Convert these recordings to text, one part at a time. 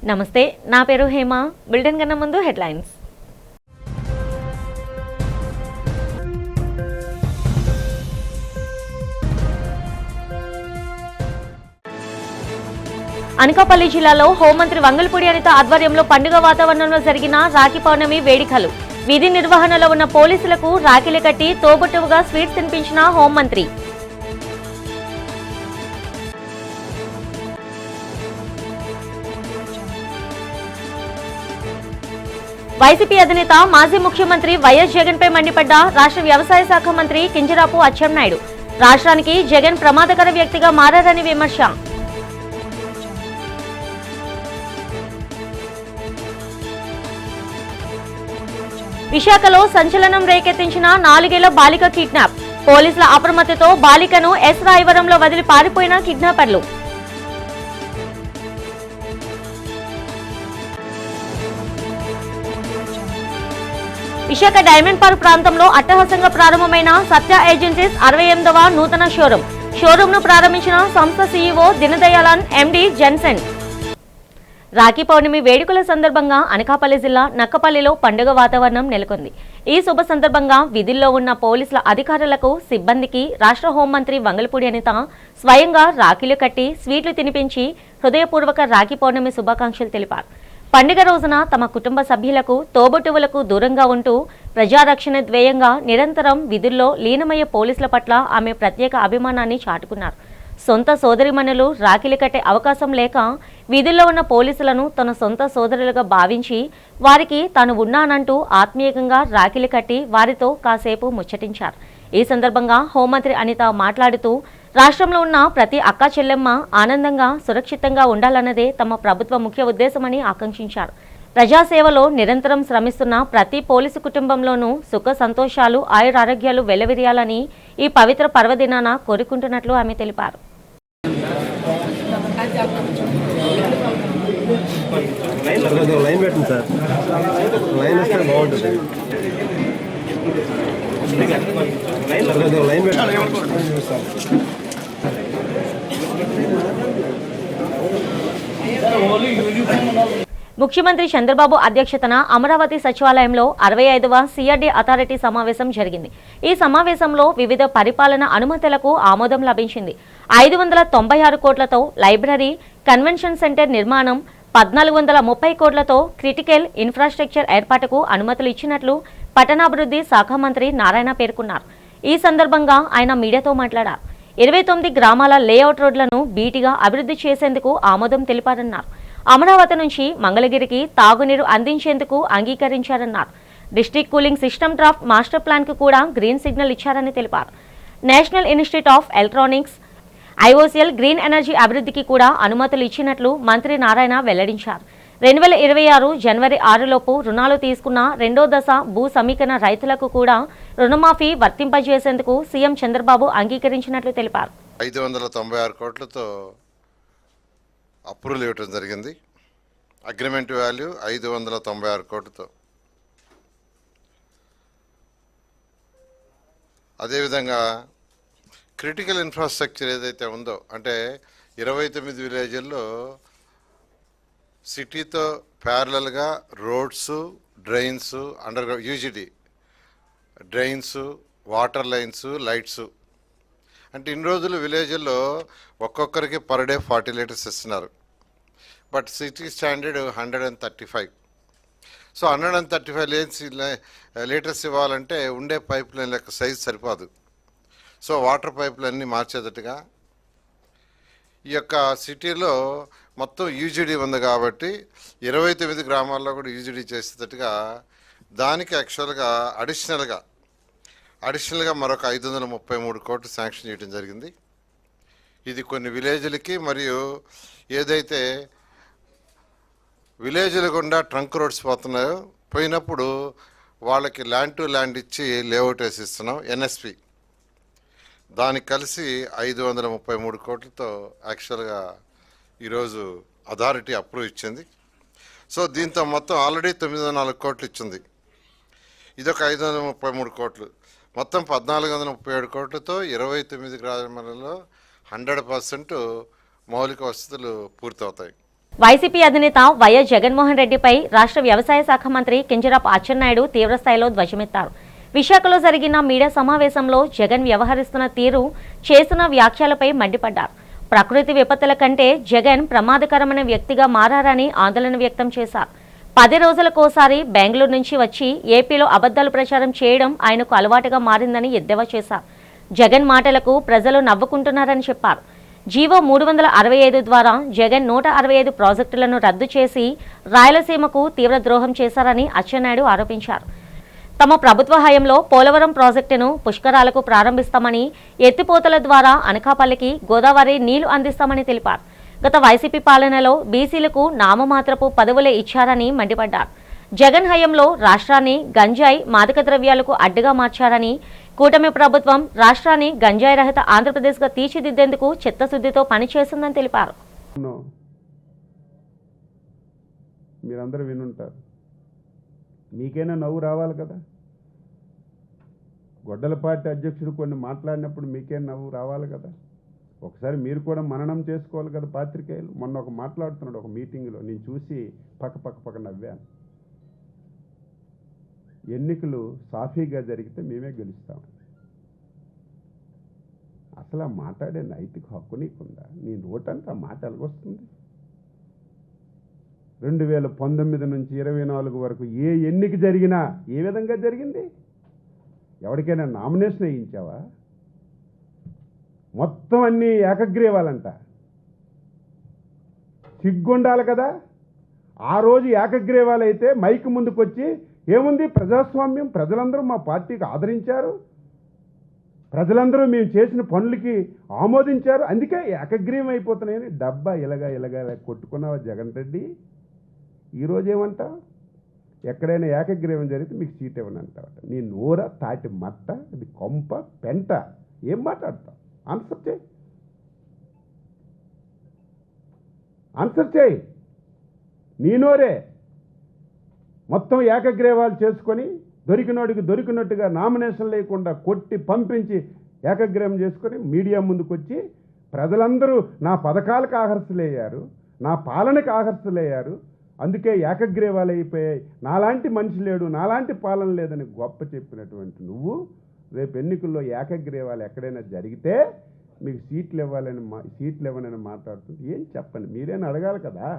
నమస్తే, నా పేరు హేమ. బులెటిన్ కన్నా ముందు హెడ్లైన్స్. అనకాపల్లి జిల్లాలో హోంమంత్రి వంగల్పూడి అనిత ఆధ్వర్యంలో పండుగ వాతావరణంలో జరిగిన రాఖీ పౌర్ణమి వేడుకలు. విధి నిర్వహణలో ఉన్న పోలీసులకు రాఖీలు కట్టి తోబుట్టువుగా స్వీట్స్ తినిపించిన హోంమంత్రి. వైసీపీ అధినేత మాజీ ముఖ్యమంత్రి వైఎస్ జగన్ పై మండిపడ్డ రాష్ట్ర వ్యవసాయ శాఖ మంత్రి కింజరాపు అచ్చెన్నాయుడు. రాష్ట్రానికి జగన్ ప్రమాదకర వ్యక్తిగా మారారని విమర్శ. విశాఖలో సంచలనం రేకెత్తించిన 4 ఏళ్ల బాలిక కిడ్నాప్. పోలీసుల అప్రమత్తతో బాలికను ఎస్ రాయవరంలో వదిలి పారిపోయిన కిడ్నాపర్లు. విశాఖ డైమండ్ పార్క్ ప్రాంతంలో అట్టహాసంగా ప్రారంభమైన సత్య ఏజెన్సీస్ 68వ నూతన షోరూమ్ ను ప్రారంభించిన సంస్థ సీఈఓ దినదయాళన్ ఎండి జెన్సెన్. రాఖీ పౌర్ణమి వేడుకల సందర్భంగా అనకాపల్లి జిల్లా నక్కపల్లిలో పండుగ వాతావరణం నెలకొంది. ఈ శుభ సందర్భంగా విధుల్లో ఉన్న పోలీసుల అధికారులకు, సిబ్బందికి రాష్ట్ర హోంమంత్రి వంగల్పూడి అనిత స్వయంగా రాఖీలు కట్టి స్వీట్లు తినిపించి హృదయపూర్వక రాఖీ పౌర్ణమి శుభాకాంక్షలు తెలిపారు. పండుగ రోజున తమ కుటుంబ సభ్యులకు, తోబుట్టువులకు దూరంగా ఉంటూ ప్రజారక్షణ ధ్యేయంగా నిరంతరం విధుల్లో లీనమయ్యే పోలీసుల పట్ల ఆమె ప్రత్యేక అభిమానాన్ని చాటుకున్నారు. సొంత సోదరిమణులు రాఖీలు కట్టే అవకాశం లేక విధుల్లో ఉన్న పోలీసులను తన సొంత సోదరులుగా భావించి వారికి తాను ఉన్నానంటూ ఆత్మీయంగా రాఖీలు కట్టి వారితో కాసేపు ముచ్చటించారు. ఈ సందర్భంగా హోంమంత్రి అనిత మాట్లాడుతూ, రాష్ట్రంలో ఉన్న ప్రతి అక్క చెల్లెమ్మ ఆనందంగా, సురక్షితంగా ఉండాలన్నదే తమ ప్రభుత్వ ముఖ్య ఉద్దేశమని ఆకాంక్షించారు. ప్రజాసేవలో నిరంతరం శ్రమిస్తున్న ప్రతి పోలీసు కుటుంబంలోనూ సుఖ సంతోషాలు, ఆయురారోగ్యాలు వెల్లవిరియాలని ఈ పవిత్ర పర్వదినాన కోరుకుంటున్నట్లు ఆమె తెలిపారు. ముఖ్యమంత్రి చంద్రబాబు అధ్యక్షతన అమరావతి సచివాలయంలో 65వ సిఆర్డీ అథారిటీ సమావేశం జరిగింది. ఈ సమావేశంలో వివిధ పరిపాలన అనుమతులకు ఆమోదం లభించింది. 596 కోట్లతో లైబ్రరీ, కన్వెన్షన్ సెంటర్ నిర్మాణం, 1430 కోట్లతో క్రిటికల్ ఇన్ఫ్రాస్ట్రక్చర్ ఏర్పాటుకు అనుమతులు ఇచ్చినట్లు పట్టణాభివృద్ధి శాఖ మంత్రి నారాయణ పేర్కొన్నారు. ఈ సందర్భంగా ఆయన మీడియాతో మాట్లాడారు. 29 గ్రామాల లేఅవుట్ రోడ్లను బీటీగా అభివృద్ధి చేసేందుకు ఆమోదం తెలిపారన్నారు. అమరావతి నుంచి మంగళగిరికి తాగునీరు అందించేందుకు అంగీకరించారన్నారు. District cooling system draft master plan కు కూడా గ్రీన్ సిగ్నల్ ఇచ్చారని తెలిపారు. National institute of electronics, IOCL green energy అభివృద్ధికి కూడా అనుమతులు ఇచ్చినట్లు మంత్రి నారాయణ వెల్లడించారు. 2026 జనవరి 6లోపు రుణాలు తీసుకున్న రెండో దశ భూ సమీకరణ రైతులకు కూడా రుణమాఫీ వర్తింపజేసేందుకు సీఎం చంద్రబాబు అంగీకరించినట్లు తెలిపారు. 596 కోట్లతో అప్రూవల్ ఇవ్వడం జరిగింది. అగ్రిమెంట్ వాల్యూ 596 కోట్లతో. అదేవిధంగా క్రిటికల్ ఇన్ఫ్రాస్ట్రక్చర్ ఏదైతే ఉందో, అంటే 29 విలేజ్ల్లో సిటీతో ప్యారలల్గా roads, drains, underground UGD drains, water lines, lights. అంటే ఇన్ని రోజులు విలేజ్ల్లో ఒక్కొక్కరికి పర్ డే 40 లీటర్స్ ఇస్తున్నారు. But city standard 135. So 135 litres ఇవ్వాలంటే ఉండే పైప్ లైన్ యొక్క సైజ్ సరిపోదు. సో వాటర్ పైపులన్నీ మార్చేటట్టుగా ఈ యొక్క సిటీలో మొత్తం యూజిడి ఉంది కాబట్టి 29 గ్రామాల్లో కూడా యూజిడి చేసేటట్టుగా దానికి యాక్చువల్గా అడిషనల్గా మరొక 533 కోట్లు శాంక్షన్ చేయడం జరిగింది. ఇది కొన్ని విలేజ్లకి, మరియు ఏదైతే విలేజ్ల గుండా ట్రంక్ రోడ్స్ పోయినప్పుడు వాళ్ళకి ల్యాండ్ టు ల్యాండ్ ఇచ్చి లేఅవుట్ వేసి ఇస్తున్నాం, ఎన్ఎస్పి. దానికి కలిసి 533 కోట్లతో యాక్చువల్గా ఈరోజు అథారిటీ అప్రూవ్ ఇచ్చింది. సో దీంతో మొత్తం ఆల్రెడీ 904 కోట్లు ఇచ్చింది. ఇదొక 533 కోట్లు, మొత్తం 1437 కోట్లతో 29 గ్రామాలలో 100% మౌలిక వసతులు పూర్తవుతాయి. వైసీపీ అధినేత వైఎస్ జగన్మోహన్ రెడ్డిపై రాష్ట్ర వ్యవసాయ శాఖ మంత్రి కింజరాపు అచ్చెన్నాయుడు తీవ్రస్థాయిలో ధ్వజమెత్తారు. విశాఖలో జరిగిన మీడియా సమావేశంలో జగన్ వ్యవహరిస్తున్న తీరు, చేస్తున్న వ్యాఖ్యలపై మండిపడ్డారు. ప్రకృతి విపత్తుల కంటే జగన్ ప్రమాదకరమైన వ్యక్తిగా మారారని ఆందోళన వ్యక్తం చేశారు. 10 రోజులకోసారి బెంగళూరు నుంచి వచ్చి ఏపీలో అబద్ధాలు ప్రచారం చేయడం ఆయనకు అలవాటుగా మారిందని ఎద్దేవా చేశారు. జగన్ మాటలకు ప్రజలు నవ్వుకుంటున్నారని చెప్పారు. జీవో 365 ద్వారా జగన్ 165 ప్రాజెక్టులను రద్దు చేసి రాయలసీమకు తీవ్ర ద్రోహం చేశారని అచ్చెన్నాయుడు ఆరోపించారు. తమ ప్రభుత్వ హయాంలో పోలవరం ప్రాజెక్టును పుష్కరాలకు ప్రారంభిస్తామని, ఎత్తిపోతల ద్వారా అనకాపల్లికి గోదావరి నీళ్లు అందిస్తామని తెలిపారు. గత వైసీపీ పాలనలో బీసీలకు నామమాత్రపు పదవులే ఇచ్చారని మండిపడ్డారు. జగన్ హయాంలో రాష్ట్రాన్ని గంజాయి, మాదక ద్రవ్యాలకు అడ్డుగా మార్చారని, కూటమి ప్రభుత్వం రాష్ట్రాన్ని గంజాయి రహిత ఆంధ్రప్రదేశ్గా తీర్చిదిద్దేందుకు చిత్తశుద్ధితో పనిచేస్తుందని తెలిపారు. మీరందరూ వినుంటారు, మీకైనా నవ్వు రావాలి కదా. గొడ్డల పార్టీ అధ్యక్షుడు కొన్ని మాట్లాడినప్పుడు మీకైనా నవ్వు రావాలి కదా. ఒకసారి మీరు కూడా మననం చేసుకోవాలి కదా పాత్రికేయులు. మొన్న ఒక మాట్లాడుతున్నాడు ఒక మీటింగ్లో, నేను చూసి పక్క నవ్వాను. ఎన్నికలు సాఫీగా జరిగితే మేమే గెలుస్తాం. అసలు ఆ మాట్లాడే నైతిక హక్కు నీకుందా? నీ నోటంతా ఆ మాట ఎలాగొస్తుంది? 2019 నుంచి 24 వరకు ఏ ఎన్నిక జరిగినా ఏ విధంగా జరిగింది? ఎవరికైనా నామినేషన్ వేయించావా? మొత్తం అన్నీ ఏకగ్రీవాలంట. సిగ్గుండాలి కదా. ఆ రోజు ఏకగ్రీవాలైతే మైక్ ముందుకు వచ్చి ఏముంది, ప్రజాస్వామ్యం, ప్రజలందరూ మా పార్టీకి ఆదరించారు, ప్రజలందరూ మేము చేసిన పనులకి ఆమోదించారు, అందుకే ఏకగ్రీవం అయిపోతున్నాయని డబ్బా ఇలాగా కొట్టుకున్నావా జగన్ రెడ్డి? ఈరోజు ఏమంటావు? ఎక్కడైనా ఏకగ్రీవం జరిగితే మీకు సీట్ ఇవ్వని అంటావట. నీ నోర తాటి మట్ట, ఇది కొంప పెంట. ఏం మాట్లాడతావు? ఆన్సర్ చేయి. నీ నోరే. మొత్తం ఏకగ్రీవాలు చేసుకొని దొరికినోడికి దొరికినట్టుగా నామినేషన్ లేకుండా కొట్టి పంపించి ఏకగ్రీవం చేసుకొని మీడియా ముందుకు వచ్చి ప్రజలందరూ నా పథకాలకు ఆకర్షులయ్యారు, నా పాలనకు ఆకర్షులయ్యారు, అందుకే ఏకగ్రీవాలు అయిపోయాయి, నాలాంటి మనిషి లేడు, నాలాంటి పాలన లేదని గొప్ప చెప్పినటువంటి నువ్వు రేపు ఎన్నికల్లో ఏకగ్రీవాలు ఎక్కడైనా జరిగితే మీకు సీట్లు ఇవ్వనని మాట్లాడుతుంది. ఏం చెప్పండి, మీరేనా అడగాలి కదా.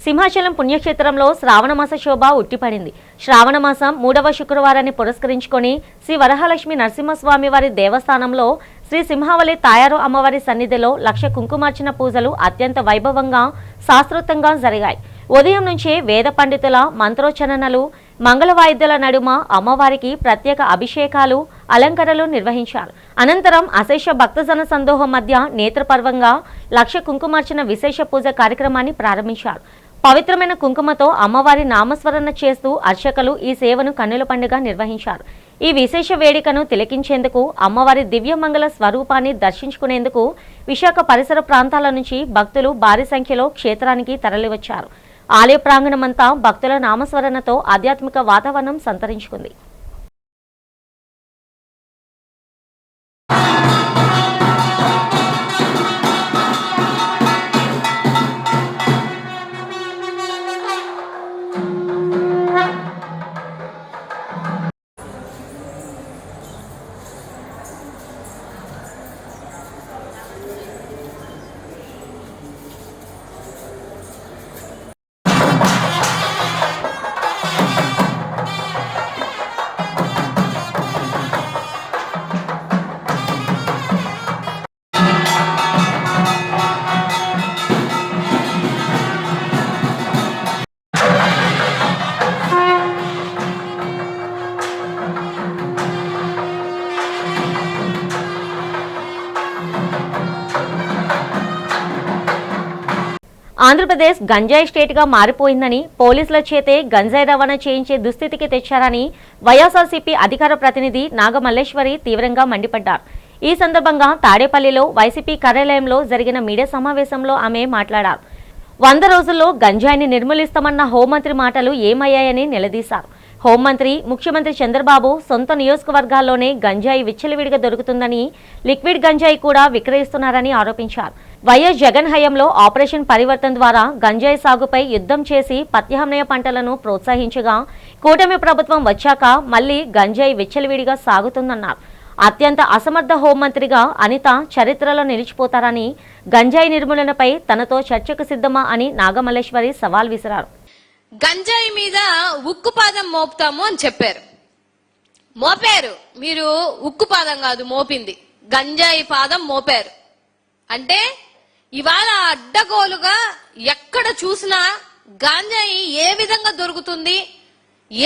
సింహాచలం పుణ్యక్షేత్రంలో శ్రావణమాస శోభ ఉట్టిపడింది. శ్రావణమాసం 3వ శుక్రవారాన్ని పురస్కరించుకొని శ్రీ వరహాలక్ష్మి నరసింహస్వామి వారి దేవస్థానంలో శ్రీ సింహావళి తాయారు అమ్మవారి సన్నిధిలో 1,00,000 కుంకుమార్చన పూజలు అత్యంత వైభవంగా శాస్త్రోక్తంగా జరిగాయి. ఉదయం నుంచే వేద పండితుల మంత్రోచ్చరణలు, మంగళ వాయిద్యాల నడుమ అమ్మవారికి ప్రత్యేక అభిషేకాలు, అలంకరణలు నిర్వహించారు. అనంతరం అశేష భక్తజన సందోహం మధ్య నేత్రపర్వంగా 1,00,000 కుంకుమార్చన విశేష పూజ కార్యక్రమాన్ని ప్రారంభించారు. పవిత్రమైన కుంకుమతో అమ్మవారి నామస్మరణ చేస్తూ అర్చకులు ఈ సేవను కన్నుల పండుగ నిర్వహించారు. ఈ విశేష వేడుకను తిలకించేందుకు, అమ్మవారి దివ్యమంగళ స్వరూపాన్ని దర్శించుకునేందుకు విశాఖ పరిసర ప్రాంతాల నుంచి భక్తులు భారీ సంఖ్యలో క్షేత్రానికి తరలివచ్చారు. ఆలయ ప్రాంగణమంతా భక్తుల నామస్మరణతో ఆధ్యాత్మిక వాతావరణం సంతరించుకుంది. ఆంధ్రప్రదేశ్ గంజాయి స్టేట్గా మారిపోయిందని, పోలీసుల చేతే గంజాయి రవాణా చేయించే దుస్థితికి తెచ్చారని వైఎస్ఆర్సీపీ అధికార ప్రతినిధి నాగమల్లేశ్వరి తీవ్రంగా మండిపడ్డారు. ఈ సందర్భంగా తాడేపల్లిలో వైసీపీ కార్యాలయంలో జరిగిన మీడియా సమావేశంలో ఆమె మాట్లాడారు. 100 రోజుల్లో గంజాయిని నిర్మూలిస్తామన్న హోంమంత్రి మాటలు ఏమయ్యాయని నిలదీశారు. హోంమంత్రి, ముఖ్యమంత్రి చంద్రబాబు సొంత నియోజకవర్గాల్లోనే గంజాయి విచ్చలవిడిగా దొరుకుతుందని, లిక్విడ్ గంజాయి కూడా విక్రయిస్తున్నారని ఆరోపించారు. వైఎస్ జగన్ హయాంలో ఆపరేషన్ పరివర్తన్ ద్వారా గంజాయి సాగుపై యుద్ధం చేసి ప్రత్యామ్నాయ పంటలను ప్రోత్సహించగా, కూటమి ప్రభుత్వం వచ్చాక మళ్లీ గంజాయి విచ్చలవిడిగా సాగుతుందన్నారు. అత్యంత అసమర్థ హోంమంత్రిగా అనిత చరిత్రలో నిలిచిపోతారని, గంజాయి నిర్మూలనపై తనతో చర్చకు సిద్ధమా అని నాగమల్లేశ్వరి సవాల్ విసిరారు. గంజాయి మీద ఉక్కుపాదం మోపుతాము అని చెప్పారు. మోపారు. మీరు ఉక్కుపాదం కాదు మోపింది, గంజాయి పాదం మోపారు. అంటే ఇవాళ అడ్డగోలుగా ఎక్కడ చూసినా గంజాయి ఏ విధంగా దొరుకుతుంది,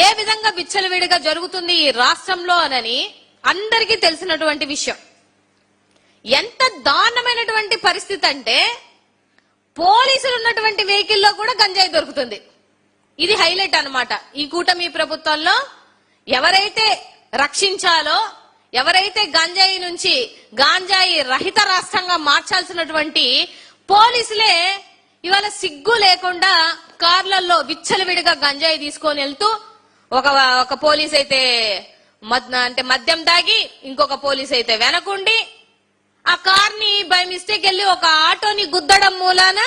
ఏ విధంగా విచ్చలవిడిగా జరుగుతుంది ఈ రాష్ట్రంలో అని అందరికీ తెలిసినటువంటి విషయం. ఎంత దారుణమైనటువంటి పరిస్థితి అంటే పోలీసులు ఉన్నటువంటి వెహికల్లో కూడా గంజాయి దొరుకుతుంది. ఇది హైలైట్ అన్నమాట. ఈ కూటమి ప్రభుత్వంలో ఎవరైతే రక్షించాలో, ఎవరైతే గంజాయి నుంచి గంజాయి రహిత రాష్ట్రంగా మార్చాల్సినటువంటి పోలీసులే ఇవాళ సిగ్గు లేకుండా కార్లలో విచ్చలవిడిగా గంజాయి తీసుకొని వెళ్తూ ఒక పోలీస్ అయితే అంటే మద్యం దాగి, ఇంకొక పోలీస్ అయితే వెనకుండి ఆ కార్ని బై మిస్టేక్ వెళ్ళి ఒక ఆటోని గుద్దడం మూలాన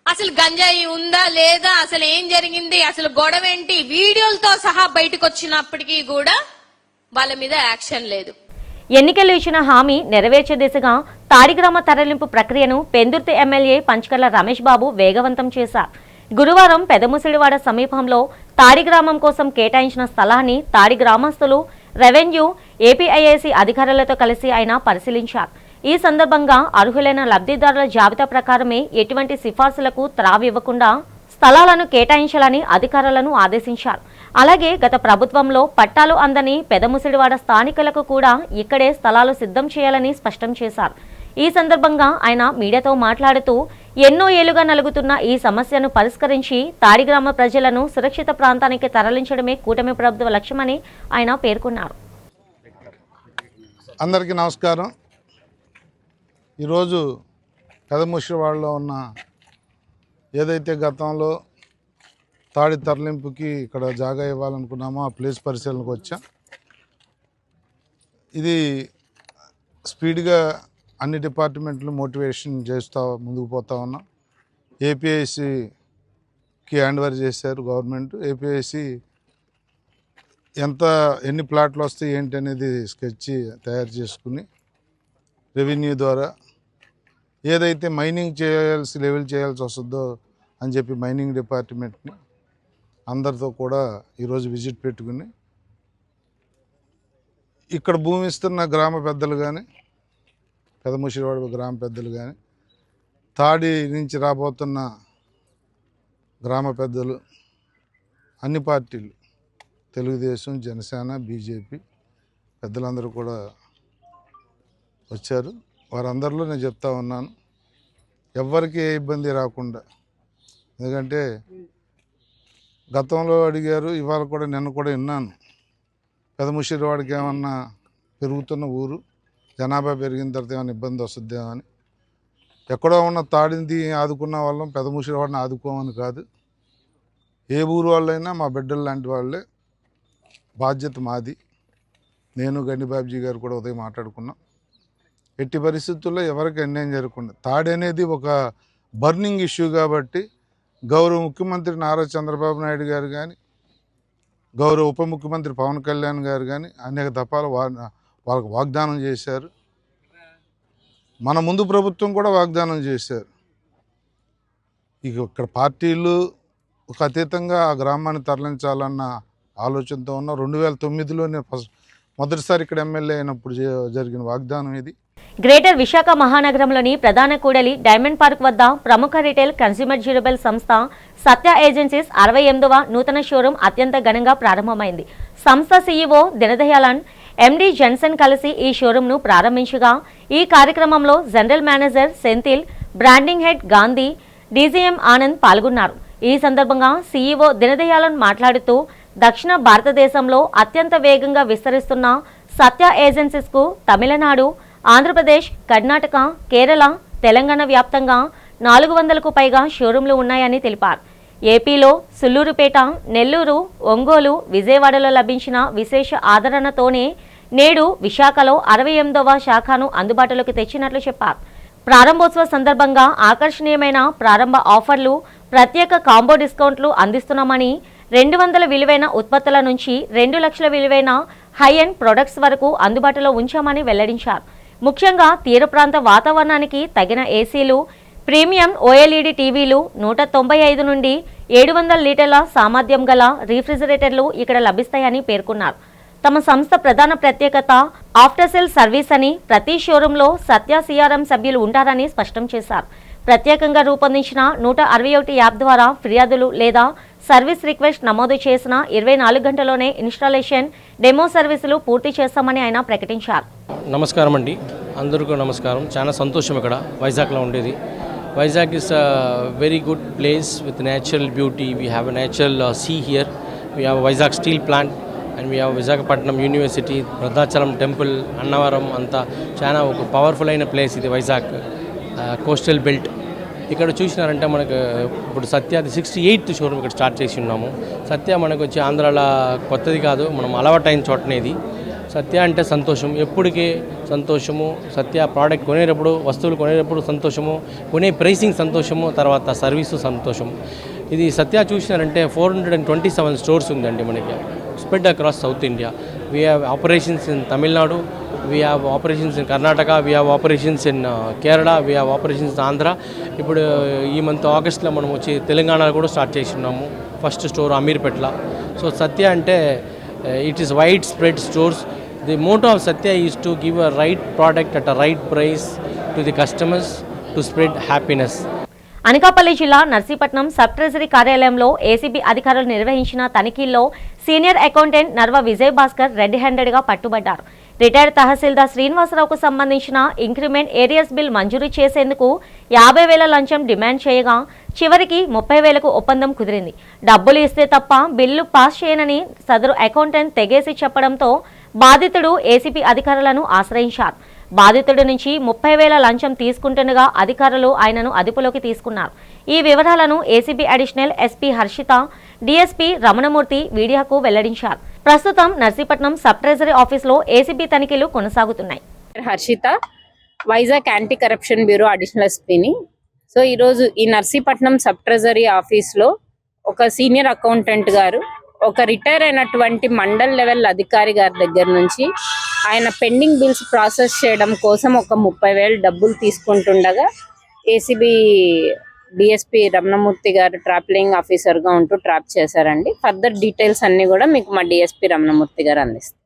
అసలు గంజాయి ఉందా లేదా, అసలు ఏం జరిగింది, అసలు గొడవ ఏంటి, వీడియోలతో సహా బయటకు వచ్చినప్పటికీ కూడా వాళ్ళ మీద యాక్షన్ లేదు. ఎన్నికల్లో ఇచ్చిన హామీ నెరవేర్చే దిశగా తాడిగ్రామ తరలింపు ప్రక్రియను పెందుర్తి ఎమ్మెల్యే పంచకర్ల రమేష్ బాబు వేగవంతం చేశారు. గురువారం పెదముసిడివాడ సమీపంలో తాడిగ్రామం కోసం కేటాయించిన స్థలాన్ని తాడి గ్రామస్తులు, రెవెన్యూ, ఏపీఐఐసి అధికారులతో కలిసి ఆయన పరిశీలించారు. ఈ సందర్భంగా అర్హులైన లబ్ధిదారుల జాబితా ప్రకారమే ఎటువంటి సిఫార్సులకు త్రావివ్వకుండా స్థలాలను కేటాయించాలని అధికారులను ఆదేశించారు. అలాగే గత ప్రభుత్వంలో పట్టాలు అందని పెదముసిడివాడ స్థానికులకు కూడా ఇక్కడే స్థలాలు సిద్ధం చేయాలని స్పష్టం చేశారు. ఈ సందర్భంగా ఆయన మీడియాతో మాట్లాడుతూ ఎన్నో ఏళ్లుగా నలుగుతున్న ఈ సమస్యను పరిష్కరించి తాడిగ్రామ ప్రజలను సురక్షిత ప్రాంతానికి తరలించడమే కూటమి ప్రభుత్వ లక్ష్యమని ఆయన పేర్కొన్నారు. అందరికీ నమస్కారం. ఈరోజు పెదముసిడివాడలో ఉన్న ఏదైతే గతంలో తాడి తరలింపుకి ఇక్కడ జాగా ఇవ్వాలనుకున్నామో ఆ ప్లేస్ పరిశీలనకు వచ్చాం. ఇది స్పీడ్గా అన్ని డిపార్ట్మెంట్లు మోటివేషన్ చేస్తూ ముందుకు పోతా ఉన్నాం. ఏపీఐసికి హ్యాండ్ ఓవర్ చేశారు గవర్నమెంట్. ఏపీఐసి ఎన్ని ప్లాట్లు వస్తాయి ఏంటి అనేది స్కెచ్ తయారు చేసుకుని రెవెన్యూ ద్వారా ఏదైతే మైనింగ్ లెవెల్ చేయాల్సి వస్తుందో అని చెప్పి మైనింగ్ డిపార్ట్మెంట్ని అందరితో కూడా ఈరోజు విజిట్ పెట్టుకుని ఇక్కడ భూమి ఇస్తున్న గ్రామ పెద్దలు కానీ, పెదముసిడివాడ గ్రామ పెద్దలు కానీ, తాడి నుంచి రాబోతున్న గ్రామ పెద్దలు, అన్ని పార్టీలు, తెలుగుదేశం, జనసేన, బీజేపీ పెద్దలందరూ కూడా వచ్చారు. వారందరిలో నేను చెప్తా ఉన్నాను, ఎవ్వరికి ఏ ఇబ్బంది రాకుండా. ఎందుకంటే గతంలో అడిగారు, ఇవాళ కూడా నిన్న కూడా విన్నాను, పెదముసిడివాడికి ఏమన్నా పెరుగుతున్న ఊరు, జనాభా పెరిగిన తర్వాత ఏమైనా ఇబ్బంది వస్తుందేమో అని. ఎక్కడో ఉన్న తాడింది ఆదుకున్న వాళ్ళం పెదముసిడివాడిని ఆదుకోమని కాదు. ఏ ఊరు వాళ్ళైనా మా బిడ్డలు లాంటి వాళ్ళే, బాధ్యత మాది. నేను గండిబాబుజీ గారు కూడా ఉదయం మాట్లాడుకున్నాం. ఎట్టి పరిస్థితుల్లో ఎవరికి అన్యాయం జరగకుండా, తాడి అనేది ఒక బర్నింగ్ ఇష్యూ కాబట్టి గౌరవ ముఖ్యమంత్రి నారా చంద్రబాబు నాయుడు గారు కానీ, గౌరవ ఉప ముఖ్యమంత్రి పవన్ కళ్యాణ్ గారు కానీ అనేక దఫాలు వాళ్ళకు వాగ్దానం చేశారు. మన ముందు ప్రభుత్వం కూడా వాగ్దానం చేశారు. ఇక ఇక్కడ పార్టీలు ఒక అతీతంగా ఆ గ్రామాన్ని తరలించాలన్న ఆలోచనతో ఉన్న 2009లో నేను మొదటిసారి ఇక్కడ ఎమ్మెల్యే అయినప్పుడు జరిగిన వాగ్దానం ఇది. గ్రేటర్ విశాఖ మహానగరంలోని ప్రధాన కూడలి డైమండ్ పార్క్ వద్ద ప్రముఖ రిటైల్ కన్స్యూమర్ డ్యూరబుల్ సంస్థ సత్య ఏజెన్సీస్ 68వ నూతన షోరూం అత్యంత ఘనంగా ప్రారంభమైంది. సంస్థ సీఈఓ దినదయాళన్, ఎండీ జెన్సన్ కలిసి ఈ షోరూంను ప్రారంభించగా ఈ కార్యక్రమంలో general manager Senthil, branding head Gandhi, DGM Anand పాల్గొన్నారు. ఈ సందర్భంగా సీఈఓ దినదయాళన్ మాట్లాడుతూ దక్షిణ భారతదేశంలో అత్యంత వేగంగా విస్తరిస్తున్న సత్య ఏజెన్సీస్కు తమిళనాడు, ఆంధ్రప్రదేశ్, కర్ణాటక, కేరళ, తెలంగాణ వ్యాప్తంగా 400కు పైగా షోరూంలు ఉన్నాయని తెలిపారు. ఏపీలో సుళ్లూరుపేట, నెల్లూరు, ఒంగోలు, విజయవాడలో లభించిన విశేష ఆదరణతోనే నేడు విశాఖలో 68వ శాఖను అందుబాటులోకి తెచ్చినట్లు చెప్పారు. ప్రారంభోత్సవ సందర్భంగా ఆకర్షణీయమైన ప్రారంభ ఆఫర్లు, ప్రత్యేక కాంబో డిస్కౌంట్లు అందిస్తున్నామని, 200 విలువైన ఉత్పత్తుల నుంచి 2 లక్షల విలువైన హై ఎండ్ ప్రొడక్ట్స్ వరకు అందుబాటులో ఉంచామని వెల్లడించారు. ముఖ్యంగా తీర ప్రాంత వాతావరణానికి తగిన ఏసీలు, ప్రీమియం ఓఎల్ఈడి టీవీలు, 195 నుండి 700 లీటర్ల సామర్థ్యం గల రీఫ్రిజిరేటర్లు ఇక్కడ లభిస్తాయని పేర్కొన్నారు. తమ సంస్థ ప్రధాన ప్రత్యేకత ఆఫ్టర్ సేల్ సర్వీస్ అని, ప్రతి షోరూంలో సత్య సిఆర్ఎం సభ్యులు ఉంటారని స్పష్టం చేశారు. ప్రత్యేకంగా రూపొందించిన 161 యాప్ ద్వారా ఫిర్యాదులు లేదా సర్వీస్ రిక్వెస్ట్ నమోదు చేసిన 24 గంటల్లోనే ఇన్స్టాలేషన్, డెమో సర్వీసులు పూర్తి చేస్తామని ఆయన ప్రకటించారు. నమస్కారం అండి, అందరికీ నమస్కారం. చాలా సంతోషం ఇక్కడ వైజాగ్లో ఉండేది. Vizag is a very good place with natural beauty. We have a natural sea here. We have Vizag steel plant and we have Visakhapatnam university, Bhadrachalam temple, Annavaram అంతా చాలా ఒక పవర్ఫుల్ అయిన ప్లేస్ ఇది వైజాగ్ కోస్టల్ బెల్ట్. ఇక్కడ చూసినారంటే మనకు ఇప్పుడు సత్యాది 68th షోరూమ్ ఇక్కడ స్టార్ట్ చేసి ఉన్నాము. సత్య మనకు వచ్చి ఆంధ్రాలో కొత్తది కాదు, మనం అలవాటైన చోటనేది. సత్య అంటే సంతోషం, ఎప్పటికీ సంతోషము. సత్య ప్రోడక్ట్ కొనేటప్పుడు, వస్తువులు కొనేటప్పుడు సంతోషము, కొనే ప్రైసింగ్ సంతోషము, తర్వాత సర్వీసు సంతోషం. ఇది సత్య చూసినారంటే 427 స్టోర్స్ ఉందండి మనకి, spread across south India. We have operations in Tamil Nadu, we have operations in Karnataka, we have operations in Kerala, we have operations in Andhra. ఇప్పుడు ఈ మంత్ ఆగస్ట్లో మనం వచ్చి తెలంగాణలో కూడా స్టార్ట్ చేస్తున్నాము. ఫస్ట్ స్టోర్ అమీర్పేటలో. సో సత్య అంటే it is wide spread stores. The motto of Satya is to give a right product at a right price to the customers to spread happiness. Anakapalli జిల్లా నర్సీపట్నం సబ్ ట్రెజరీ కార్యాలయంలో ఏసీబీ అధికారులు నిర్వహించిన తనిఖీల్లో senior accountant Narva Vijay Bhaskar red హ్యాండెడ్గా పట్టుబడ్డారు. Retired తహసీల్దార్ శ్రీనివాసరావుకు సంబంధించిన increment arrears bill మంజూరు చేసేందుకు 50,000 లంచం డిమాండ్ చేయగా చివరికి 30,000కు ఒప్పందం కుదిరింది. డబ్బులు ఇస్తే తప్ప బిల్లు పాస్ చేయనని సదరు అకౌంటెంట్ తెగేసి చెప్పడంతో బాధితుడు ఏసీబీ అధికారులను ఆశ్రయించారు. బాధితుడి నుంచి 30,000 లంచం తీసుకుంటుండగా అధికారులు ఆయనను అదుపులోకి తీసుకున్నారు. ఈ వివరాలను ACB additional SP Harshita, DSP Ramanamurthy మీడియాకు వెల్లడించారు. ప్రస్తుతం నర్సీపట్నం సబ్ ట్రెజరీ ఆఫీసులో ఏసీబీ తనిఖీలు కొనసాగుతున్నాయి. Harshita, Vizag anti corruption bureau additional ఎస్పీని. సో ఈరోజు ఈ నర్సీపట్నం సబ్ ట్రెజరీ ఆఫీస్లో ఒక సీనియర్ అకౌంటెంట్ గారు ఒక రిటైర్ అయినటువంటి మండల్ లెవెల్ అధికారి గారి దగ్గర నుంచి ఆయన పెండింగ్ బిల్స్ ప్రాసెస్ చేయడం కోసం ఒక 30,000 డబ్బులు తీసుకుంటుండగా ఏసీబీ డిఎస్పీ రమణమూర్తి గారు ట్రాప్లింగ్ ఆఫీసర్గా ఉంటూ ట్రాప్ చేశారండి. ఫర్దర్ డీటెయిల్స్ అన్ని కూడా మీకు మా డిఎస్పీ రమణమూర్తి గారు అందిస్తారు.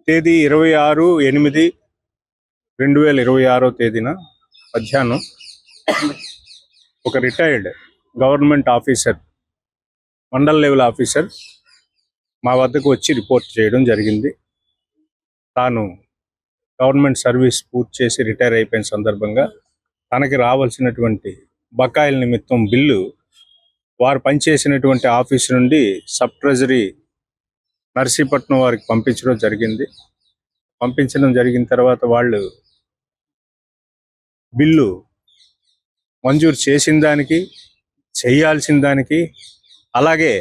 తేదీ 26/8/2026 తేదీన మధ్యాహ్నం ఒక retired government officer, mandal level officer మా వద్దకు వచ్చి రిపోర్ట్ చేయడం జరిగింది. తాను గవర్నమెంట్ సర్వీస్ పూర్తి చేసి రిటైర్ అయిపోయిన సందర్భంగా తనకి రావాల్సినటువంటి బకాయిల నిమిత్తం బిల్లు వారు పనిచేసినటువంటి ఆఫీస్ నుండి సబ్ ట్రెజరీ నర్సీపట్నం వారికి పంపించడం జరిగిన తర్వాత వాళ్ళు బిల్లు మంజూరు చేసిన దానికి, చేయాల్సిన దానికి, అలాగే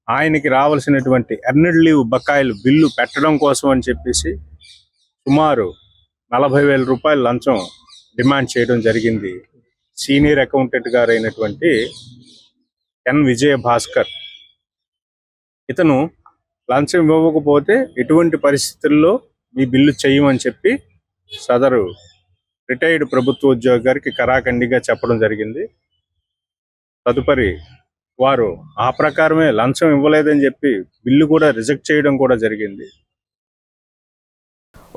ఆయనకి రావాల్సినటువంటి ఎర్నడ్ లీవ్ బకాయిలు బిల్లు పెట్టడం కోసం అని చెప్పేసి సుమారు 40,000 రూపాయల లంచం డిమాండ్ చేయడం జరిగింది. సీనియర్ అకౌంటెంట్ గారు అయినటువంటి ఎన్ విజయ భాస్కర్. ఇతను లంచం ఇవ్వకపోతే ఎటువంటి పరిస్థితుల్లో ఈ బిల్లు చేయమని చెప్పి సదరు రిటైర్డ్ ప్రభుత్వ ఉద్యోగి గారికి కరాఖండిగా చెప్పడం జరిగింది. తదుపరి వారు ఆ ప్రకారమే లంచం ఇవ్వలేదని చెప్పి బిల్లు కూడా రిజెక్ట్ చేయడం కూడా జరిగింది.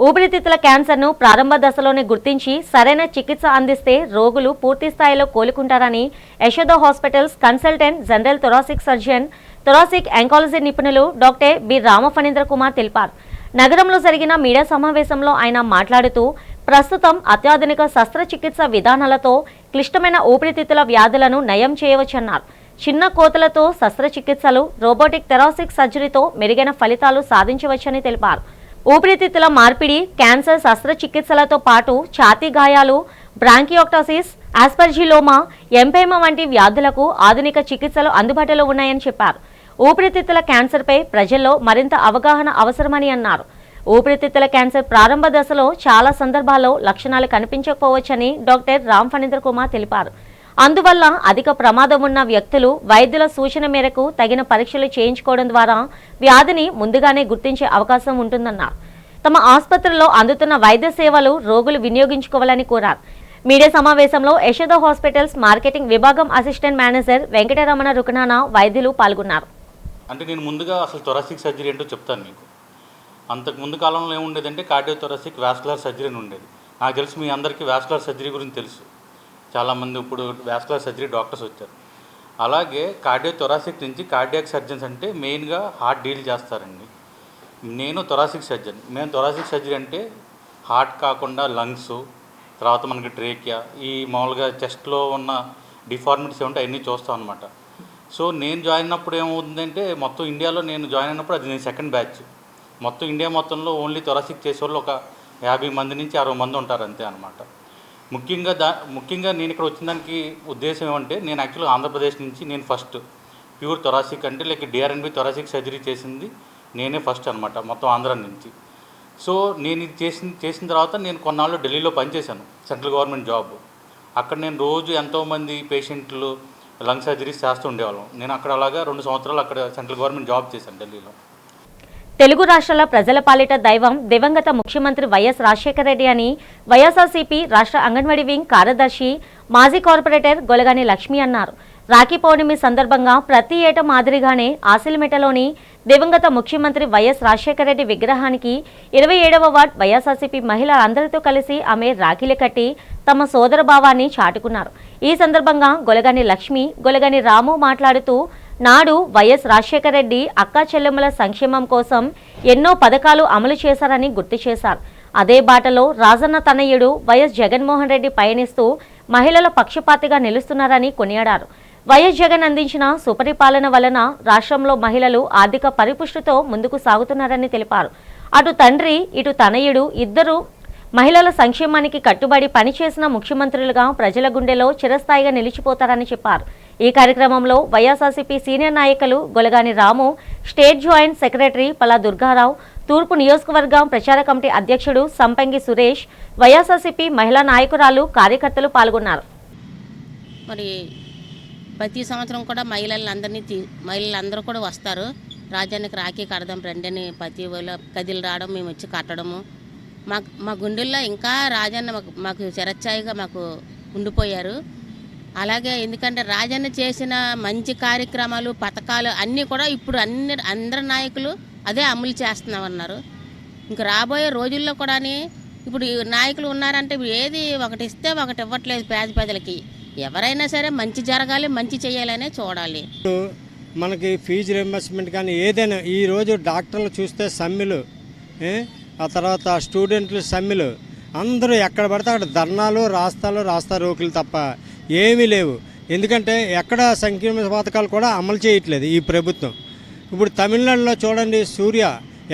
ఊపిరితిత్తుల క్యాన్సర్ను ప్రారంభ దశలోనే గుర్తించి సరైన చికిత్స అందిస్తే రోగులు పూర్తి స్థాయిలో కోలుకుంటారని Yashoda hospitals consultant general thoracic surgeon, thoracic oncology నిపుణులు డాక్టర్ బి రామఫణీంద్ర కుమార్ తెలిపారు. నగరంలో జరిగిన మీడియా సమావేశంలో ఆయన మాట్లాడుతూ ప్రస్తుతం అత్యాధునిక శస్త్రచికిత్స విధానాలతో క్లిష్టమైన ఊపిరితిత్తుల వ్యాధులను నయం చేయవచ్చన్నారు. చిన్న కోతలతో శస్త్రచికిత్సలు, రోబోటిక్ థొరాసిక్ సర్జరీతో మెరుగైన ఫలితాలు సాధించవచ్చని తెలిపారు. ఊపిరితిత్తుల మార్పిడి, క్యాన్సర్ శస్త్రచికిత్సలతో పాటు ఛాతీ గాయాలు, బ్రాంకియోక్టాసిస్, ఆస్పర్జిలోమా, ఎంపైమా వంటి వ్యాధులకు ఆధునిక చికిత్సలు అందుబాటులో ఉన్నాయని చెప్పారు. ఊపిరితిత్తుల క్యాన్సర్పై ప్రజల్లో మరింత అవగాహన అవసరమని అన్నారు. ఊపిరితిత్తుల క్యాన్సర్ ప్రారంభ దశలో చాలా సందర్భాల్లో లక్షణాలు కనిపించకపోవచ్చని డాక్టర్ రామ్ ఫణీంద్ర కుమార్ తెలిపారు. అందువల్ల అధిక ప్రమాదం ఉన్న వ్యక్తులు వైద్యుల సూచన మేరకు తగిన పరీక్షలు చేయించుకోవడం ద్వారా వ్యాధిని ముందుగానే గుర్తించే అవకాశం ఉంటుందన్నారు. తమ ఆసుపత్రుల్లో అందుతున్న వైద్య సేవలు రోగులు వినియోగించుకోవాలని కోరారు. మీడియా సమావేశంలో యశోద హాస్పిటల్స్ మార్కెటింగ్ విభాగం అసిస్టెంట్ మేనేజర్ వెంకటరమణ రుకనాన వైద్యులు పాల్గొన్నారు. అంటే నేను ముందుగా అసలు థొరాసిక్ సర్జరీ ఏంటో చెప్తాను మీకు. అంతకు ముందు కాలంలో ఏముండేదంటే కార్డియో థొరాసిక్ వాస్కులర్ సర్జరీ అని ఉండేది. నాకు తెలిసి మీ అందరికీ వాస్కులర్ సర్జరీ గురించి తెలుసు. చాలామంది ఇప్పుడు వాస్కులర్ సర్జరీ డాక్టర్స్ వచ్చారు. అలాగే కార్డియో థొరాసిక్ నుంచి కార్డియాక్ సర్జన్స్ అంటే మెయిన్గా హార్ట్ డీల్ చేస్తారండి. నేను థొరాసిక్ సర్జన్. మేము థొరాసిక్ సర్జరీ అంటే హార్ట్ కాకుండా లంగ్స్, తర్వాత మనకి ట్రేకియా, ఈ మామూలుగా చెస్ట్లో ఉన్న డిఫార్మిటీస్ ఏమంటే అవన్నీ చూస్తాం అనమాట. సో నేను జాయిన్ అయినప్పుడు ఏమవుతుందంటే మొత్తం ఇండియాలో నేను జాయిన్ అయినప్పుడు అది నేను సెకండ్ బ్యాచ్. మొత్తం ఇండియా మొత్తంలో ఓన్లీ థొరాసిక్ చేసేవాళ్ళు ఒక 50 మంది నుంచి 60 మంది ఉంటారు అంతే అనమాట. ముఖ్యంగా నేను ఇక్కడ వచ్చిన దానికి ఉద్దేశం ఏమంటే నేను యాక్చువల్గా ఆంధ్రప్రదేశ్ నుంచి నేను ఫస్ట్ ప్యూర్ థొరాసిక్ అంటే లైక్ డిఆర్ఎన్బి థొరాసిక్ సర్జరీ చేసింది నేనే ఫస్ట్ అనమాట మొత్తం ఆంధ్ర నుంచి. సో నేను ఇది చేసిన తర్వాత నేను కొన్నాళ్ళు ఢిల్లీలో పనిచేశాను, సెంట్రల్ గవర్నమెంట్ జాబ్. అక్కడ నేను రోజు ఎంతోమంది పేషెంట్లు లంగ్ సర్జరీస్ చేస్తూ ఉండేవాళ్ళం. నేను అక్కడ అలాగా 2 సంవత్సరాలు అక్కడ సెంట్రల్ గవర్నమెంట్ జాబ్ చేశాను ఢిల్లీలో. తెలుగు రాష్ట్రాల ప్రజల పాలిట దైవం దివంగత ముఖ్యమంత్రి వైఎస్ రాజశేఖర రెడ్డి అని వైఎస్ఆర్సీపీ రాష్ట్ర అంగన్వాడీ వింగ్ కార్యదర్శి మాజీ కార్పొరేటర్ గొలగాని లక్ష్మి అన్నారు. రాఖీ పౌర్ణమి సందర్భంగా ప్రతి ఏటా మాదిరిగానే ఆసిలిమెటలోని దివంగత ముఖ్యమంత్రి వైఎస్ రాజశేఖర రెడ్డి విగ్రహానికి 27వ వార్డ్ వైఎస్ఆర్సీపీ మహిళలందరితో కలిసి ఆమె రాఖీలు కట్టి తమ సోదర భావాన్ని చాటుకున్నారు. ఈ సందర్భంగా గొలగాని లక్ష్మి, గొలగాని రాము మాట్లాడుతూ నాడు వైఎస్ రాజశేఖర రెడ్డి అక్కా చెల్లెమ్మల సంక్షేమం కోసం ఎన్నో పథకాలు అమలు చేశారని గుర్తు చేశారు. అదే బాటలో రాజన్న తనయుడు వైఎస్ జగన్మోహన్ రెడ్డి పయనిస్తూ మహిళల పక్షపాతిగా నిలుస్తున్నారని కొనియాడారు. వైఎస్ జగన్ అందించిన సుపరిపాలన వలన రాష్ట్రంలో మహిళలు ఆర్థిక పరిపుష్టితో ముందుకు సాగుతున్నారని తెలిపారు. అటు తండ్రి ఇటు తనయుడు ఇద్దరు మహిళల సంక్షేమానికి కట్టుబడి పనిచేసిన ముఖ్యమంత్రులుగా ప్రజల గుండెలో చిరస్థాయిగా నిలిచిపోతారని చెప్పారు. ఈ కార్యక్రమంలో వైఎస్ఆర్సీపీ సీనియర్ నాయకులు Golagani Ramu, state joint secretary Palla Durgarao, తూర్పు నియోజకవర్గం ప్రచార కమిటీ అధ్యక్షుడు సంపంగి సురేష్, వైఎస్ఆర్సీపీ మహిళా నాయకురాలు, కార్యకర్తలు పాల్గొన్నారు. మరి ప్రతి సంవత్సరం కూడా మహిళలందరూ కూడా వస్తారు. రాజ్యానికి రాఖీ కడదాం రండి అని ప్రతి వాళ్ళు కదిలి రావడం, మేము వచ్చి కట్టడము. మా గుండెల్లో ఇంకా రాజన్న మాకు చిరచ్ఛాయిగా మాకు ఉండిపోయారు. అలాగే ఎందుకంటే రాజన్న చేసిన మంచి కార్యక్రమాలు, పథకాలు అన్నీ కూడా ఇప్పుడు అందరి నాయకులు అదే అమలు చేస్తున్నామన్నారు. ఇంకా రాబోయే రోజుల్లో కూడా ఇప్పుడు నాయకులు ఉన్నారంటే ఏది ఒకటి ఇస్తే ఒకటి ఇవ్వట్లేదు పేద ప్రజలకి. ఎవరైనా సరే మంచి జరగాలి, మంచి చేయాలనే చూడాలి. మనకి ఫీజు రింబర్స్మెంట్ కానీ ఏదైనా ఈరోజు డాక్టర్లు చూస్తే సమ్మెలు, ఆ తర్వాత స్టూడెంట్లు సమ్మెలు, అందరూ ఎక్కడ పడితే అక్కడ ధర్నాలు, రాస్తా రోకులు తప్ప ఏమీ లేవు. ఎందుకంటే ఎక్కడ సంక్షేమ పథకాలు కూడా అమలు చేయట్లేదు ఈ ప్రభుత్వం. ఇప్పుడు తమిళనాడులో చూడండి, సూర్య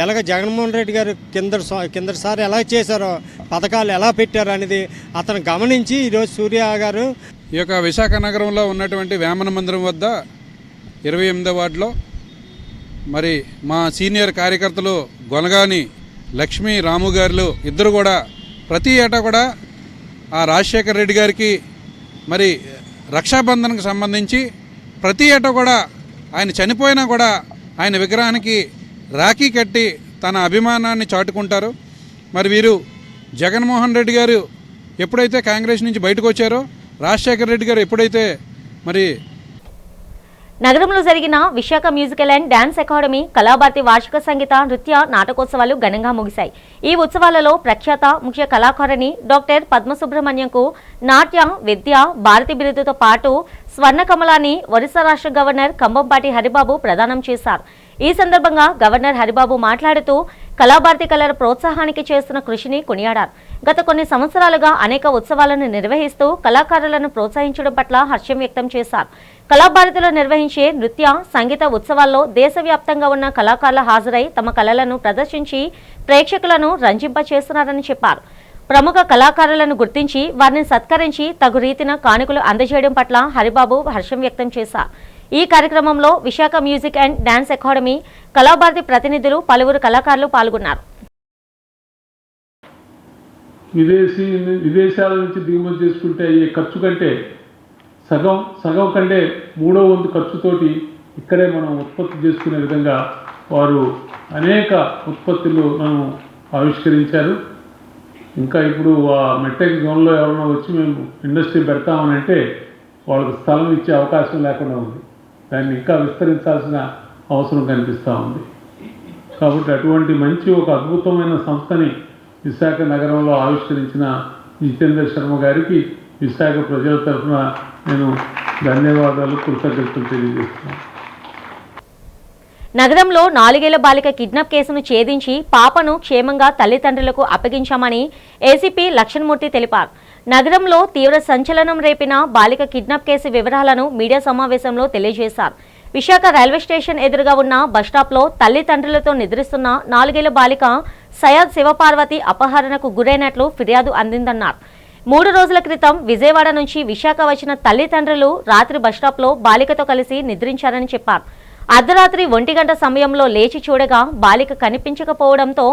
ఎలాగ జగన్మోహన్ రెడ్డి గారు కిందసారి ఎలా చేశారో, పథకాలు ఎలా పెట్టారో అనేది అతను గమనించి ఈరోజు సూర్య గారు ఈ యొక్క విశాఖ నగరంలో ఉన్నటువంటి వేమన మందిరం వద్ద 28వ వార్డులో మరి మా సీనియర్ కార్యకర్తలు గొలగాని లక్ష్మీ రాము గారు ఇద్దరు కూడా ప్రతి ఏటా కూడా ఆ రాజశేఖర రెడ్డి గారికి మరి రక్షాబంధన్కి సంబంధించి ప్రతి ఏటా కూడా ఆయన చనిపోయినా కూడా ఆయన విగ్రహానికి రాఖీ కట్టి తన అభిమానాన్ని చాటుకుంటారు. మరి వీరు జగన్మోహన్ రెడ్డి గారు ఎప్పుడైతే కాంగ్రెస్ నుంచి బయటకు వచ్చారో, రాజశేఖర రెడ్డి గారు ఎప్పుడైతే మరి నగరంలో జరిగిన Visakha musical and dance academy Kalabharathi వార్షిక సంగీత, నృత్య, నాటకోత్సవాలు ఘనంగా ముగిశాయి. ఈ ఉత్సవాలలో ప్రఖ్యాత ముఖ్య కళాకారిణి డాక్టర్ పద్మసుబ్రహ్మణ్యంకు నాట్య, విద్య, భారతి బిరుదుతో పాటు స్వర్ణ కమలాన్ని ఒరిస్సా రాష్ట్ర గవర్నర్ కంభంపాటి హరిబాబు ప్రదానం చేశారు. ఈ సందర్భంగా గవర్నర్ హరిబాబు మాట్లాడుతూ కళాభారతి కళల ప్రోత్సాహానికి చేస్తున్న కృషిని కొనియాడారు. గత కొన్ని సంవత్సరాలుగా అనేక ఉత్సవాలను నిర్వహిస్తూ కళాకారులను ప్రోత్సహించడం పట్ల హర్షం వ్యక్తం చేశారు. కళాభారతిలో నిర్వహించే నృత్య, సంగీత ఉత్సవాల్లో దేశవ్యాప్తంగా ఉన్న కళాకారులు హాజరై తమ కళలను ప్రదర్శించి ప్రేక్షకులను రంజింపచేస్తున్నారని చెప్పారు. ప్రముఖ కళాకారులను గుర్తించి వారిని సత్కరించి తగు రీతిన కానుకలు అందజేయడం పట్ల హరిబాబు హర్షం వ్యక్తం చేశారు. ఈ కార్యక్రమంలో Visakha music and dance academy, Kalabharathi ప్రతినిధులు, పలువురు కళాకారులు పాల్గొన్నారు. విదేశాల నుంచి దిగుమతి చేసుకుంటే అయ్యే ఖర్చు కంటే సగం కంటే 3వ వంతు ఖర్చుతోటి ఇక్కడే మనం ఉత్పత్తి చేసుకునే విధంగా వారు అనేక ఉత్పత్తులు మనం ఆవిష్కరించారు. ఇంకా ఇప్పుడు ఆ మెట్టెక్ జోన్లో ఎవరైనా వచ్చి మేము ఇండస్ట్రీ పెడతామని అంటే వాళ్ళకి స్థలం ఇచ్చే అవకాశం లేకుండా ఉంది. దాన్ని ఇంకా విస్తరించాల్సిన అవసరం కనిపిస్తూ ఉంది. కాబట్టి అటువంటి మంచి ఒక అద్భుతమైన సంస్థని విశాఖ నగరంలో ఆవిష్కరించిన జితేందర్ శర్మ గారికి విశాఖ ప్రజల తరఫున నేను ధన్యవాదాలు, కృతజ్ఞతలు తెలియజేస్తున్నాను. నగరంలో 4 ఏళ్ల బాలిక కిడ్నాప్ కేసును ఛేదించి పాపను క్షేమంగా తల్లిదండ్రులకు అప్పగించామని ఏసీపీ లక్ష్మణమూర్తి తెలిపారు. నగరంలో తీవ్ర సంచలనం రేపిన బాలిక కిడ్నాప్ కేసు వివరాలను మీడియా సమావేశంలో తెలియజేశారు. విశాఖ రైల్వే స్టేషన్ ఎదురుగా ఉన్న బస్టాప్లో తల్లిదండ్రులతో నిద్రిస్తున్న 4 ఏళ్ల బాలిక సయ్యద్ శివపార్వతి అపహరణకు గురైనట్లు ఫిర్యాదు అందిందన్నారు. 3 రోజుల క్రితం విజయవాడ నుంచి విశాఖ వచ్చిన తల్లిదండ్రులు రాత్రి బస్టాప్లో బాలికతో కలిసి నిద్రించారని చెప్పారు. అర్ధరాత్రి 1 గంట సమయంలో లేచి చూడగా బాలిక కనిపించకపోవడంతో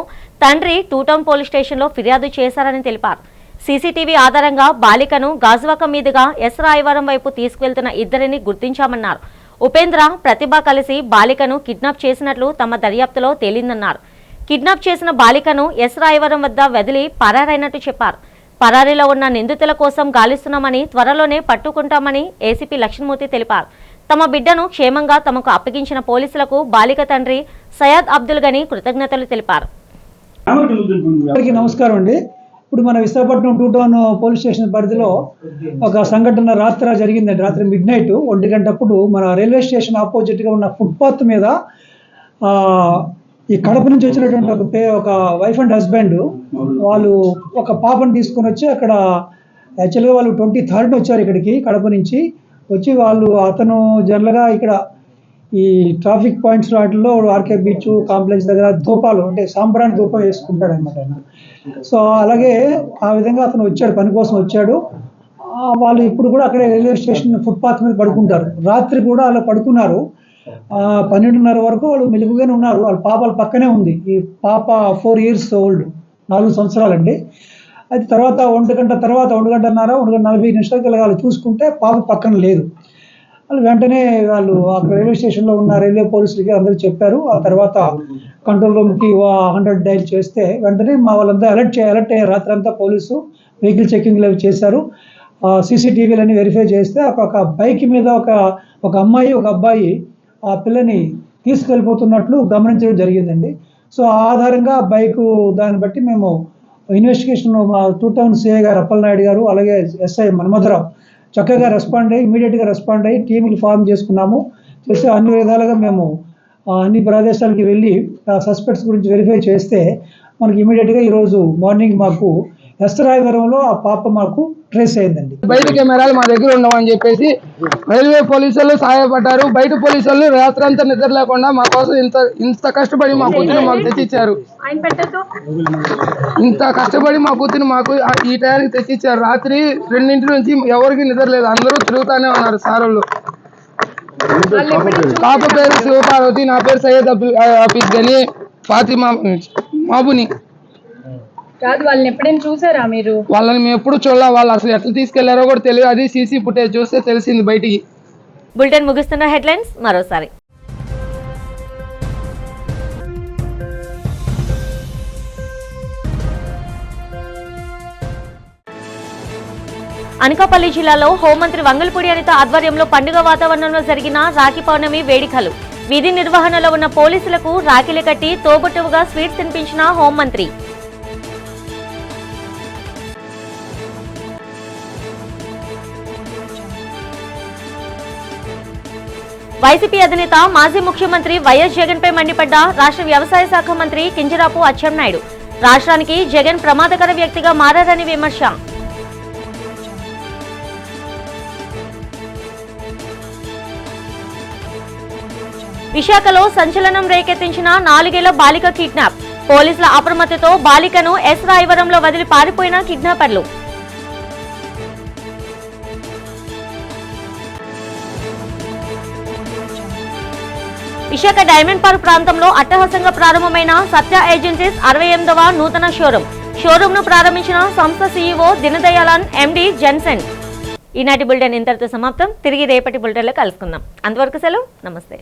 తండ్రి టూటౌన్ పోలీస్ స్టేషన్లో ఫిర్యాదు చేశారని తెలిపారు. సీసీటీవీ ఆధారంగా బాలికను గాజువాక మీదుగా ఎస్ రాయవరం వైపు తీసుకువెళ్తున్న ఇద్దరిని గుర్తించామన్నారు. ఉపేంద్ర, ప్రతిభ కలిసి బాలికను కిడ్నాప్ చేసినట్లు తమ దర్యాప్తులో తేలిందన్నారు. కిడ్నాప్ చేసిన బాలికను ఎస్ రాయవరం వద్ద వదిలి పరారైనట్టు చెప్పారు. పరారీలో ఉన్న నిందితుల కోసం గాలిస్తున్నామని, త్వరలోనే పట్టుకుంటామని ఏసీపీ లక్ష్మణమూర్తి తెలిపారు. తమ బిడ్డను క్షేమంగా తమకు అప్పగించిన పోలీసులకు బాలిక తండ్రి సయ్యద్ అబ్దుల్ గని కృతజ్ఞతలు తెలిపారు. నమస్కారం అండి. ఇప్పుడు మన విశాఖపట్నం టూటౌన్ పోలీస్ స్టేషన్ పరిధిలో ఒక సంఘటన రాత్రి జరిగిందండి. రాత్రి మిడ్నైట్ 1 గంటప్పుడు మన రైల్వే స్టేషన్ ఆపోజిట్గా ఉన్న ఫుట్పాత్ మీద ఈ కడప నుంచి వచ్చినటువంటి ఒక వైఫ్ అండ్ హస్బెండ్ వాళ్ళు ఒక పాపను తీసుకొని వచ్చి అక్కడ యాక్చువల్గా వాళ్ళు 23rd వచ్చారు ఇక్కడికి కడప నుంచి వచ్చి అతను జనరల్గా ఇక్కడ ఈ ట్రాఫిక్ పాయింట్స్ వాటిల్లో ఆర్కే బీచ్ కాంప్లెక్స్ దగ్గర ధూపాలు అంటే సాంబ్రాణి ధూపం వేసుకుంటాడు అనమాట ఆయన. సో అలాగే ఆ విధంగా అతను వచ్చాడు, పని కోసం వచ్చాడు. వాళ్ళు ఇప్పుడు కూడా అక్కడే రైల్వే స్టేషన్ ఫుట్పాత్ మీద పడుకుంటారు. రాత్రి కూడా అలా పడుకున్నారు. 12:30 వరకు వాళ్ళు మెలుగుగానే ఉన్నారు. వాళ్ళ పాప పక్కనే ఉంది. ఈ పాప 4 years old, 4 సంవత్సరాలండి. అయితే తర్వాత 1 గంట తర్వాత 1 గంటన్నర 1 గంట 40 నిమిషాలకి వాళ్ళు చూసుకుంటే పాప పక్కన లేదు. వాళ్ళు వెంటనే అక్కడ రైల్వే స్టేషన్లో ఉన్న రైల్వే పోలీసులకి అందరూ చెప్పారు. ఆ తర్వాత కంట్రోల్ రూమ్కి 100 డైల్ చేస్తే వెంటనే మా వాళ్ళంతా అలర్ట్ అయ్యారు. రాత్రంతా పోలీసు వెహికల్ చెకింగ్లు అవి చేశారు. సీసీటీవీలన్నీ వెరిఫై చేస్తే ఒక బైక్ మీద ఒక అమ్మాయి ఒక అబ్బాయి ఆ పిల్లని తీసుకెళ్ళిపోతున్నట్లు గమనించడం జరిగిందండి. సో ఆ ఆధారంగా బైకు దాన్ని బట్టి మేము ఇన్వెస్టిగేషన్ మా టూటౌన్ సిఐ గారు అప్పలనాయుడు గారు అలాగే ఎస్ఐ మన్మధరావు చక్కగా ఇమీడియట్గా రెస్పాండ్ అయ్యి టీములు ఫామ్ చేసుకున్నాము. చేస్తే అన్ని విధాలుగా మేము అన్ని ప్రదేశాలకి వెళ్ళి సస్పెక్ట్స్ గురించి వెరిఫై చేస్తే మనకి ఇమీడియట్గా ఈరోజు మార్నింగ్ మాకు ఎస్రాయవరంలో ఆ పాప మాకు ట్రేస్ అయిందండి. బయట కెమెరాలు మా దగ్గర ఉండవని చెప్పేసి రైల్వే పోలీసులు సహాయపడ్డారు. బయట పోలీసులు రాత్రంతా నిద్ర లేకుండా మా కోసం ఇంత కష్టపడి మా కూతురు మాకు తెచ్చిచ్చారు. ఇంత కష్టపడి మా కూతురు మాకు ఈ టయానికి తెచ్చిచ్చారు. రాత్రి 2 నుంచి ఎవరికి నిద్ర లేదు, అందరూ తిరుగుతానే ఉన్నారు సారోళ్ళు. పాప పేరు శివపార్వతి, నా పేరు సయ్యద్ అబ్దుల్ గని, ఫాతిమా మాబుని. కాదు, వాళ్ళని ఎప్పుడైనా చూసారా మీరు? వాళ్ళని మేము ఎప్పుడు చూడాలి. వాళ్ళు అసలు ఎట్లా తీసుకెళ్లారో కూడా తెలియదు. అది సీసీ ఫుటేజ్ చూస్తే తెలిసింది బయటికి. బులెటిన్ ముగిస్తున్న హెడ్లైన్స్ మరోసారి. అనకాపల్లి జిల్లాలో హోంమంత్రి వంగల్పూడి అనిత ఆధ్వర్యంలో పండుగ వాతావరణంలో జరిగిన రాఖీ పౌర్ణమి వేడుకలు. విధి నిర్వహణలో ఉన్న పోలీసులకు రాఖీలు కట్టి తోబుట్టువుగా స్వీట్స్ తినిపించిన హోంమంత్రి. వైసీపీ అధినేత మాజీ ముఖ్యమంత్రి వైఎస్ జగన్ పై మండిపడ్డ రాష్ట్ర వ్యవసాయ శాఖ మంత్రి కింజరాపు అచ్చెన్నాయుడు. రాష్ట్రానికి జగన్ ప్రమాదకర వ్యక్తిగా మారారని విమర్శ. విశాఖలో సంచలనం రేకెత్తించిన 4 ఏళ్ల బాలిక కిడ్నాప్. పోలీసుల అప్రమత్తతో బాలికను ఎస్ రాయవరంలో వదిలి పారిపోయిన కిడ్నాపర్లు. విశాఖ డైమండ్ పార్క్ ప్రాంతంలో అట్టహాసంగా ప్రారంభమైన సత్య ఏజెన్సీస్ 68వ నూతన షోరూమ్ ను ప్రారంభించిన సంస్థ సీఈఓ దినదయాలన్, ఎండి జెన్సెన్. ఈనాటి బులెటిన్ ఇంతటితో సమాప్తం. తిరిగి రేపటి బులెటిన్లో కలుసుకుందాం. అంతవరకు సెలవు. నమస్తే.